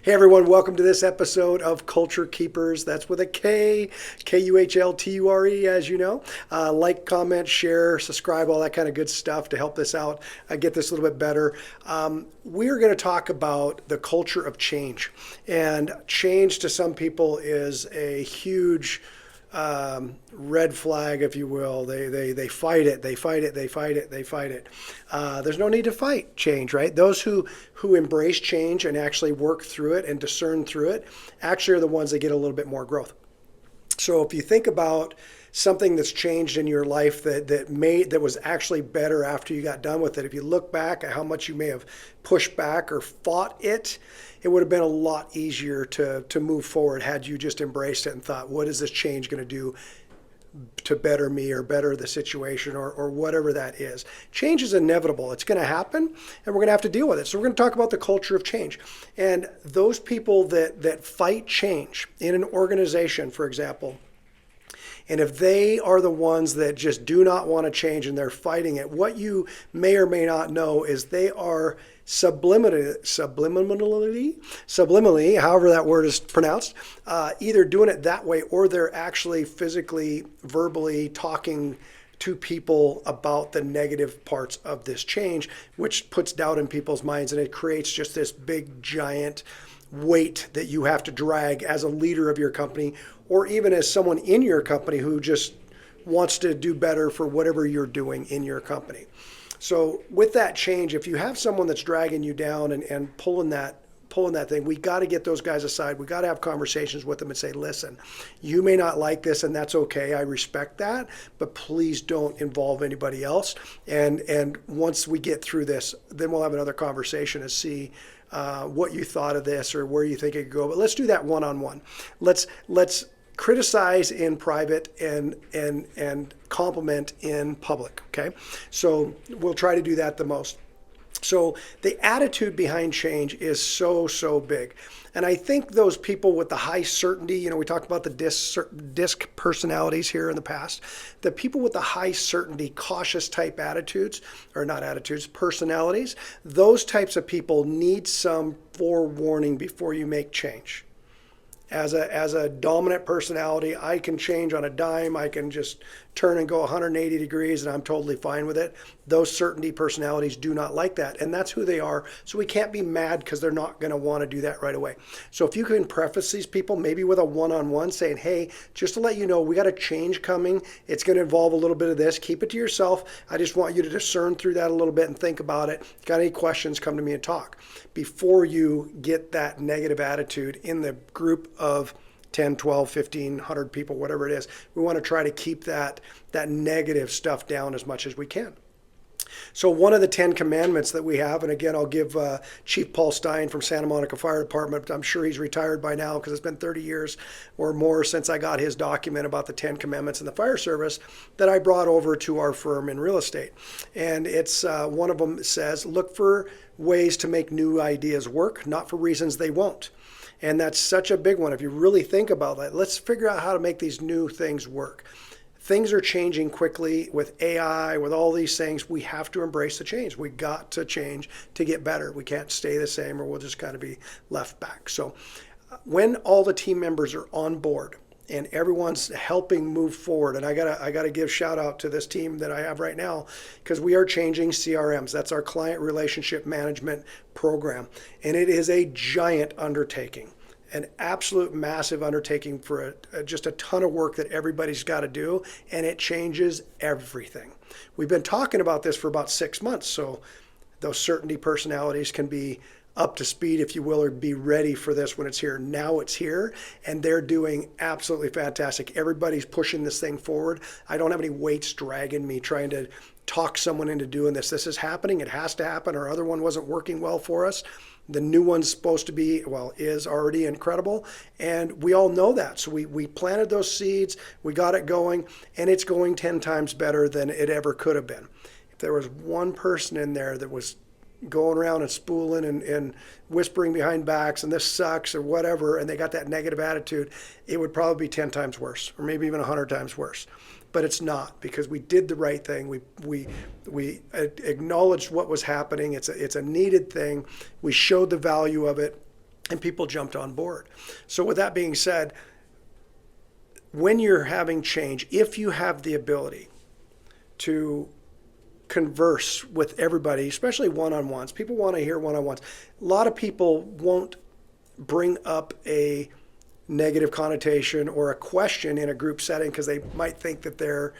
Hey everyone, welcome to this episode of Culture Keepers. That's with a K, Kuhlture, as you know. Like, comment, share, subscribe, all that kind of good stuff to help this out, get this a little bit better. We're going to talk about the culture of change. And change to some people is a huge red flag, if you will. They fight it. They fight it. They fight it. They fight it. There's no need to fight change, right? Those who embrace change and actually work through it and discern through it actually are the ones that get a little bit more growth. So if you think about something that's changed in your life that was actually better after you got done with it, if you look back at how much you may have pushed back or fought it, it would have been a lot easier to move forward had you just embraced it and thought, what is this change going to do to better me or better the situation or whatever that is. Change is inevitable. It's going to happen and we're going to have to deal with it. So we're going to talk about the culture of change. And those people that fight change in an organization, for example, and if they are the ones that just do not want to change and they're fighting it, what you may or may not know is they are subliminally, however that word is pronounced, either doing it that way or they're actually physically, verbally talking to people about the negative parts of this change, which puts doubt in people's minds and it creates just this big giant weight that you have to drag as a leader of your company or even as someone in your company who just wants to do better for whatever you're doing in your company. So with that change, if you have someone that's dragging you down and pulling that thing, we got to get those guys aside. We got to have conversations with them and say, listen, you may not like this and that's okay. I respect that, but please don't involve anybody else. And once we get through this, then we'll have another conversation to see what you thought of this or where you think it could go. But let's do that one-on-one. Let's criticize in private and compliment in public, okay? So we'll try to do that the most. So the attitude behind change is so big. And I think those people with the high certainty, we talked about the disc personalities here in the past, the people with the high certainty, cautious type attitudes, or not attitudes, personalities, those types of people need some forewarning before you make change. As a dominant personality, I can change on a dime. I can just turn and go 180 degrees and I'm totally fine with it. Those certainty personalities do not like that. And that's who they are. So we can't be mad because they're not going to want to do that right away. So if you can preface these people maybe with a one-on-one saying, hey, just to let you know, we got a change coming. It's going to involve a little bit of this. Keep it to yourself. I just want you to discern through that a little bit and think about it. If you got any questions, come to me and talk before you get that negative attitude in the group of 10, 12, 15, 100 people, whatever it is. We want to try to keep that negative stuff down as much as we can. So one of the 10 commandments that we have, and again, I'll give Chief Paul Stein from Santa Monica Fire Department, I'm sure he's retired by now because it's been 30 years or more since I got his document about the 10 commandments in the fire service that I brought over to our firm in real estate. And it's one of them says, look for ways to make new ideas work, not for reasons they won't. And that's such a big one. If you really think about that, let's figure out how to make these new things work. Things are changing quickly with AI, with all these things. We have to embrace the change. We got to change to get better. We can't stay the same or we'll just kind of be left back. So when all the team members are on board and everyone's helping move forward, and I gotta give shout out to this team that I have right now because we are changing CRMs. That's our client relationship management program, and it is a giant undertaking, an absolute massive undertaking for just a ton of work that everybody's got to do, and it changes everything. We've been talking about this for about 6 months, so those certainty personalities can be up to speed, if you will, or be ready for this when it's here. Now it's here, and they're doing absolutely fantastic. Everybody's pushing this thing forward. I don't have any weights dragging me trying to talk someone into doing this. This is happening. It has to happen. Our other one wasn't working well for us. The new one's supposed to be, is already incredible. And we all know that. So we planted those seeds, we got it going, and it's going 10 times better than it ever could have been. If there was one person in there that was going around and spooling and whispering behind backs and this sucks or whatever, and they got that negative attitude, it would probably be 10 times worse or maybe even 100 times worse. But it's not, because we did the right thing. We acknowledged what was happening. It's a needed thing. We showed the value of it. and people jumped on board. So with that being said, when you're having change, if you have the ability to converse with everybody, especially one-on-ones, people want to hear one-on-ones. A lot of people won't bring up a negative connotation or a question in a group setting because they might think that they're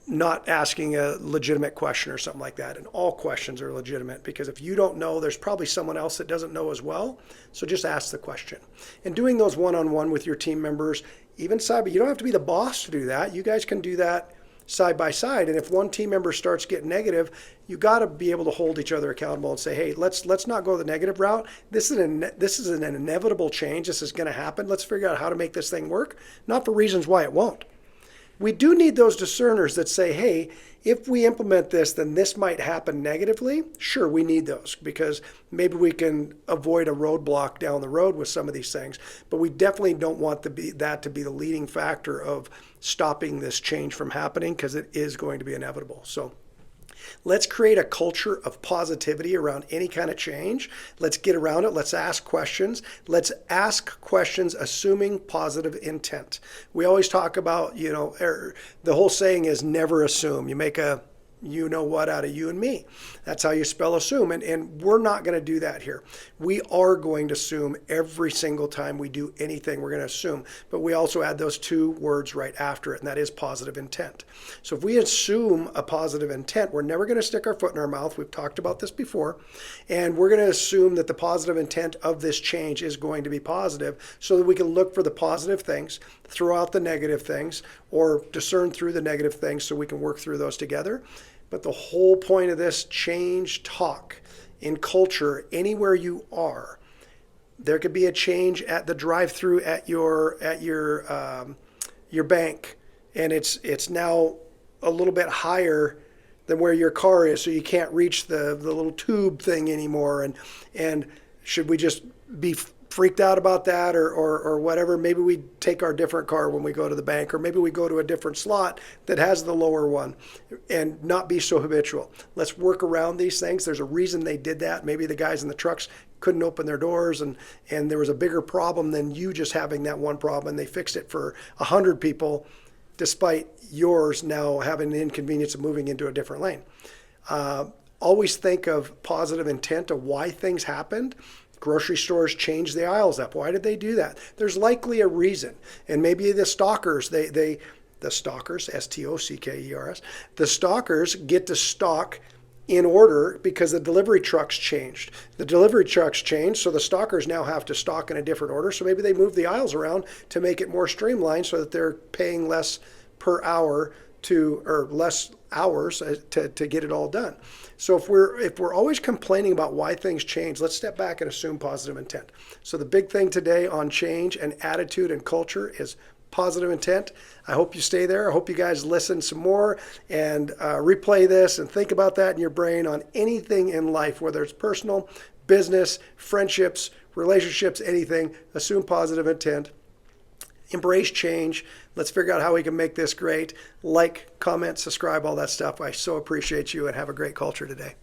not asking a legitimate question or something like that. And all questions are legitimate, because if you don't know, there's probably someone else that doesn't know as well. So just ask the question. And doing those one-on-one with your team members, even side, but you don't have to be the boss to do that. You guys can do that side by side. And if one team member starts getting negative, you got to be able to hold each other accountable and say, hey, let's not go the negative route. This is an inevitable change. This is going to happen. Let's figure out how to make this thing work, not for reasons why it won't. We do need those discerners that say, hey, if we implement this, then this might happen negatively. Sure, we need those, because maybe we can avoid a roadblock down the road with some of these things. But we definitely don't want that to be the leading factor of stopping this change from happening, because it is going to be inevitable. So let's create a culture of positivity around any kind of change. Let's get around it. Let's ask questions. Let's ask questions assuming positive intent. We always talk about, the whole saying is never assume. You make a you know what out of you and me. That's how you spell assume. And we're not going to do that here. We are going to assume every single time we do anything, we're going to assume. But we also add those two words right after it, and that is positive intent. So if we assume a positive intent, we're never going to stick our foot in our mouth. We've talked about this before. And we're going to assume that the positive intent of this change is going to be positive, so that we can look for the positive things, throw out the negative things, or discern through the negative things so we can work through those together. But the whole point of this change talk in culture, anywhere you are, there could be a change at the drive-through at your bank, and it's now a little bit higher than where your car is, so you can't reach the little tube thing anymore. And should we just be freaked out about that or whatever? Maybe we take our different car when we go to the bank, or maybe we go to a different slot that has the lower one, and not be so habitual. Let's work around these things. There's a reason they did that. Maybe the guys in the trucks couldn't open their doors, and there was a bigger problem than you just having that one problem, and they fixed it for 100 people, despite yours now having the inconvenience of moving into a different lane. Always think of positive intent of why things happened. Grocery stores changed the aisles up. Why did they do that? There's likely a reason. And maybe the stockers, the stockers, S-T-O-C-K-E-R-S, the stockers get to stock in order because the delivery trucks changed. The delivery trucks changed, so the stockers now have to stock in a different order. So maybe they move the aisles around to make it more streamlined so that they're paying less per hour or less hours to get it all done. So if we're always complaining about why things change, let's step back and assume positive intent. So the big thing today on change and attitude and culture is positive intent. I hope you stay there. I hope you guys listen some more and replay this and think about that in your brain on anything in life, whether it's personal, business, friendships, relationships, anything. Assume positive intent. Embrace change. Let's figure out how we can make this great. Like, comment, subscribe, all that stuff. I so appreciate you, and have a great culture today.